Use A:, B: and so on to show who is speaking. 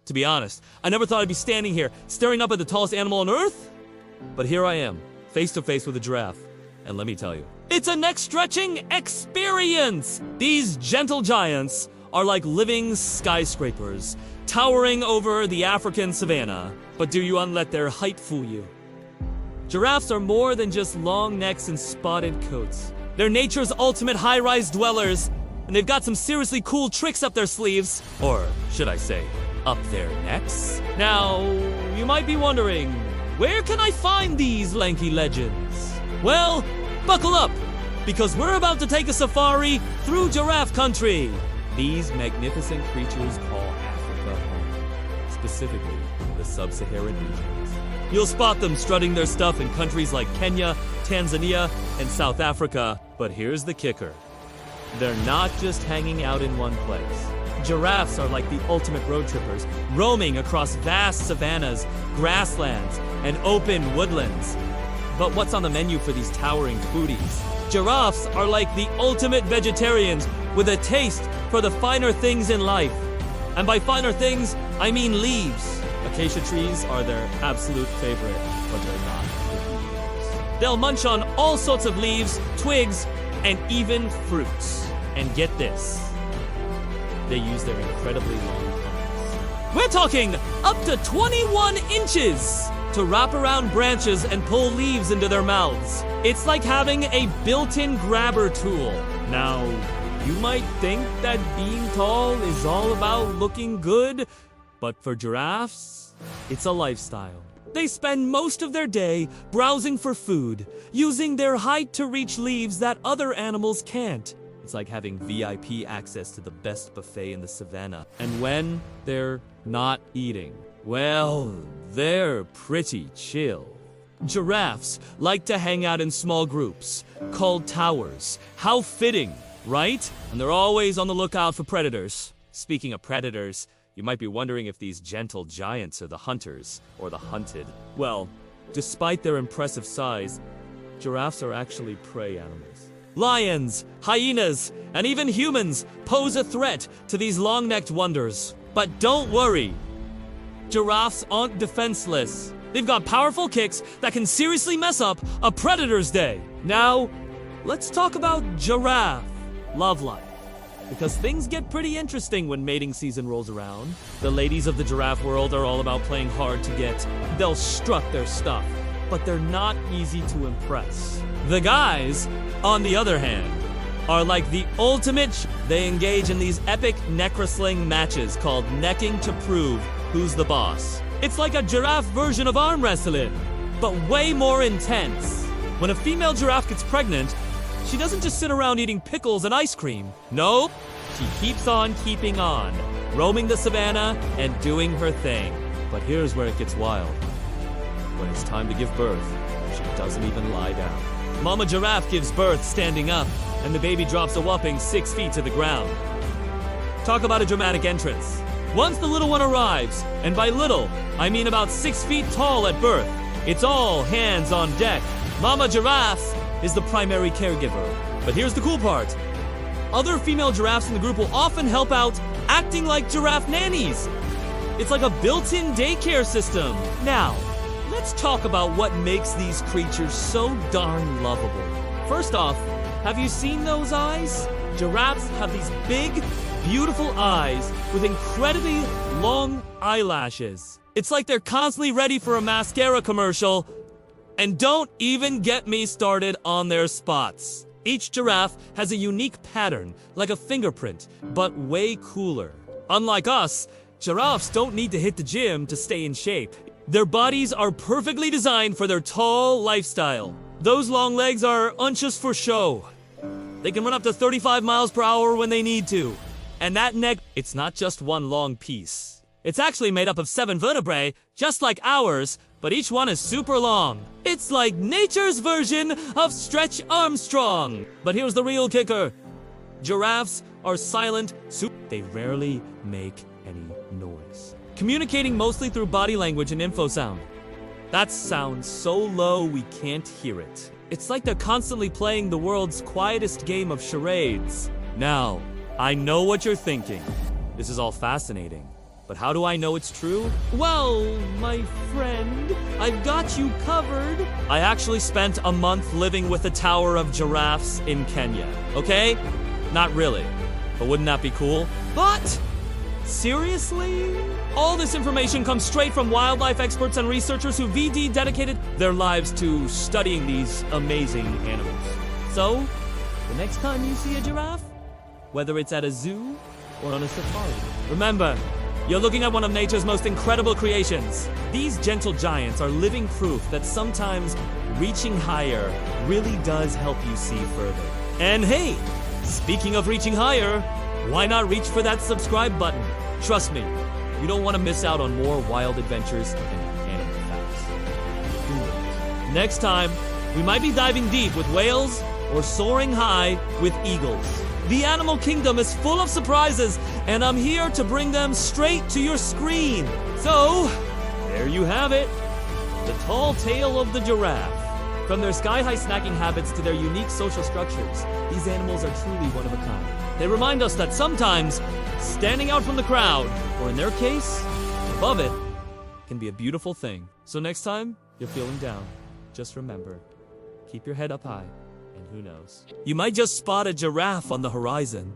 A: To be honest, I never thought I'd be standing here, staring up at the tallest animal on Earth. But here I am, face to face with a giraffe. And let me tell you, it's a neck-stretching experience! These gentle giants are like living skyscrapers, towering over the African savanna. But do you let their height fool you? Giraffes are more than just long necks and spotted coats. They're nature's ultimate high-rise dwellers, and they've got some seriously cool tricks up their sleeves. Or should I say, up their necks? Now, you might be wondering, where can I find these lanky legends? Well, buckle up, because we're about to take a safari through giraffe country. These magnificent creatures call Africa home, specifically the sub-Saharan regions. You'll spot them strutting their stuff in countries like Kenya, Tanzania, and South Africa. But here's the kicker. They're not just hanging out in one place. Giraffes are like the ultimate road trippers, roaming across vast savannas, grasslands, and open woodlands. But what's on the menu for these towering booties? Giraffes are like the ultimate vegetarians with a taste for the finer things in life. And by finer things, I mean leaves. Acacia trees are their absolute favorite, but they're not the leaves. They'll munch on all sorts of leaves, twigs, and even fruits. And get this, they use their incredibly long tongues. We're talking up to 21 inches to wrap around branches and pull leaves into their mouths. It's like having a built-in grabber tool. Now, you might think that being tall is all about looking good, but for giraffes, it's a lifestyle. They spend most of their day browsing for food, using their height to reach leaves that other animals can't. It's like having VIP access to the best buffet in the savannah. And when they're not eating, well, they're pretty chill. Giraffes like to hang out in small groups, called towers. How fitting, right? And they're always on the lookout for predators. Speaking of predators, you might be wondering if these gentle giants are the hunters or the hunted. Well, despite their impressive size, giraffes are actually prey animals. Lions, hyenas, and even humans pose a threat to these long-necked wonders. But don't worry, giraffes aren't defenseless. They've got powerful kicks that can seriously mess up a predator's day. Now, let's talk about giraffe love life. Because things get pretty interesting when mating season rolls around. The ladies of the giraffe world are all about playing hard to get. They'll strut their stuff, but they're not easy to impress. The guys, on the other hand, are like the ultimate. They engage in these epic neck-wrestling matches called necking to prove who's the boss. It's like a giraffe version of arm wrestling, but way more intense. When a female giraffe gets pregnant, she doesn't just sit around eating pickles and ice cream. Nope, she keeps on keeping on, roaming the savannah and doing her thing. But here's where it gets wild. When it's time to give birth, she doesn't even lie down. Mama giraffe gives birth standing up, and the baby drops a whopping 6 feet to the ground. Talk about a dramatic entrance. Once the little one arrives, and by little, I mean about 6 feet tall at birth, it's all hands on deck. Mama giraffe is the primary caregiver. But here's the cool part. Other female giraffes in the group will often help out, acting like giraffe nannies. It's like a built-in daycare system. Now, let's talk about what makes these creatures so darn lovable. First off, have you seen those eyes? Giraffes have these big, beautiful eyes with incredibly long eyelashes. It's like they're constantly ready for a mascara commercial. And don't even get me started on their spots. Each giraffe has a unique pattern, like a fingerprint, but way cooler. Unlike us, giraffes don't need to hit the gym to stay in shape. Their bodies are perfectly designed for their tall lifestyle. Those long legs aren't just for show. They can run up to 35 miles per hour when they need to. And that neck, it's not just one long piece. It's actually made up of 7 vertebrae, just like ours, but each one is super long. It's like nature's version of Stretch Armstrong. But here's the real kicker. Giraffes are silent, they rarely make any noise. Communicating mostly through body language and infrasound. That sounds so low we can't hear it. It's like they're constantly playing the world's quietest game of charades. Now, I know what you're thinking. This is all fascinating. But how do I know it's true? Well, my friend, I've got you covered. I actually spent a month living with a tower of giraffes in Kenya, okay? Not really, but wouldn't that be cool? But, seriously? All this information comes straight from wildlife experts and researchers who VD dedicated their lives to studying these amazing animals. So, the next time you see a giraffe, whether it's at a zoo or on a safari, remember, you're looking at one of nature's most incredible creations. These gentle giants are living proof that sometimes reaching higher really does help you see further. And hey, speaking of reaching higher, why not reach for that subscribe button? Trust me, you don't want to miss out on more wild adventures and animal facts. Next time, we might be diving deep with whales or soaring high with eagles. The animal kingdom is full of surprises, and I'm here to bring them straight to your screen. So, there you have it. The tall tale of the giraffe. From their sky-high snacking habits to their unique social structures, these animals are truly one of a kind. They remind us that sometimes, standing out from the crowd, or in their case, above it, can be a beautiful thing. So next time you're feeling down, just remember, keep your head up high. And who knows? You might just spot a giraffe on the horizon.